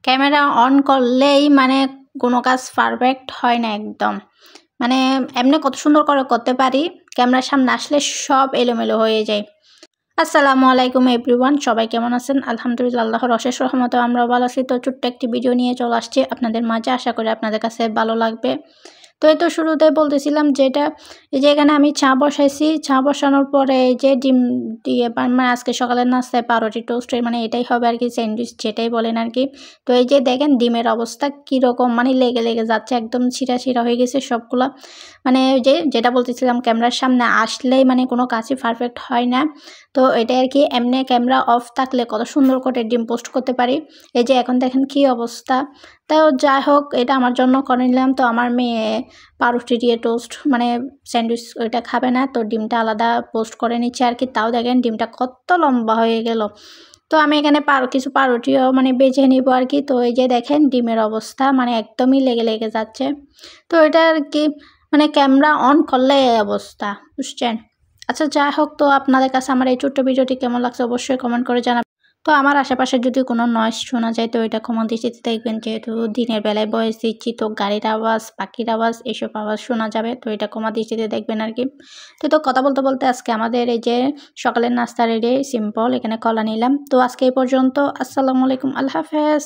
Camera on করলেই মানে কোনো কাজ পারফেক্ট হয় না একদম। মানে এমনি কত সুন্দর করে করতে পারি, ক্যামেরার সামনে আসলে সব এলোমেলো হয়ে যায়। আসসালামু আলাইকুম এভরিওয়ান, সবাই কেমন আছেন? আলহামদুলিল্লাহ, আল্লাহর অশেষ রহমতে আমরাও ভালো আছি। তো ছোট্ট একটি ভিডিও নিয়ে চলে আসছি আপনাদের মাঝে, আশা করি আপনাদের কাছে ভালো লাগবে। তো এই তো শুরুতে বলতেছিলাম যেটা, এই যে এখানে আমি চা বসাইছি, চা বসানোর পরে এই যে ডিম দিয়ে মানে আজকে সকালের নাস্তায় পাউরুটি টোস্ট মানে এটাই হবে আর কি, স্যান্ডউইচ যেটাই বলেন আর কি। তো এই যে দেখেন ডিমের অবস্থা কীরকম, মানে লেগে লেগে যাচ্ছে, একদম ছিঁড়া ছিঁড়া হয়ে গেছে সবগুলা। মানে যেটা বলতেছিলাম ক্যামেরার সামনে আসলেই মানে কোনো কাজই পারফেক্ট হয় না। তো এটাই আর কি, এমনি ক্যামেরা অফ থাকলে কত সুন্দর করে ডিম পোস্ট করতে পারি। এই যে এখন দেখেন কী অবস্থা। তো যাই হোক, এটা আমার জন্য করে নিলাম। তো আমার মেয়ে পাউরুটি দিয়ে টোস্ট মানে স্যান্ডউইচ ওইটা খাবে না, তো ডিমটা আলাদা পোস্ট করে নিচ্ছে আর কি। তাও দেখেন ডিমটা কত লম্বা হয়ে গেল। তো আমি এখানে কিছু পাউরুটিও মানে বেছে নিব আর কি। তো এই যে দেখেন ডিমের অবস্থা মানে একদমই লেগে লেগে যাচ্ছে। তো এটা আর কি, মানে ক্যামেরা অন করলে এই অবস্থা, বুঝছেন? আচ্ছা যাই হোক, তো আপনাদের কাছে আমার এই ছোট্ট ভিডিওটি কেমন লাগছে অবশ্যই কমেন্ট করে জানাবেন। তো আমার আশেপাশে যদি কোনো নয়েজ শোনা যায় তো এটা ক্ষমা দৃষ্টিতে দেখবেন, যেহেতু দিনের বেলায় ভয়েস দিচ্ছি, তো গাড়ির আওয়াজ, পাখির আওয়াজ, এসব আওয়াজ শোনা যাবে, তো এটা ক্ষমা দৃষ্টিতে দেখবেন আর কি। তো কথা বলতে বলতে আজকে আমাদের এই যে সকালের নাস্তা রেডি, সিম্পল, এখানে কলা নিলাম। তো আজকে এই পর্যন্ত, আসসালামু আলাইকুম, আল্লাহ হাফেজ।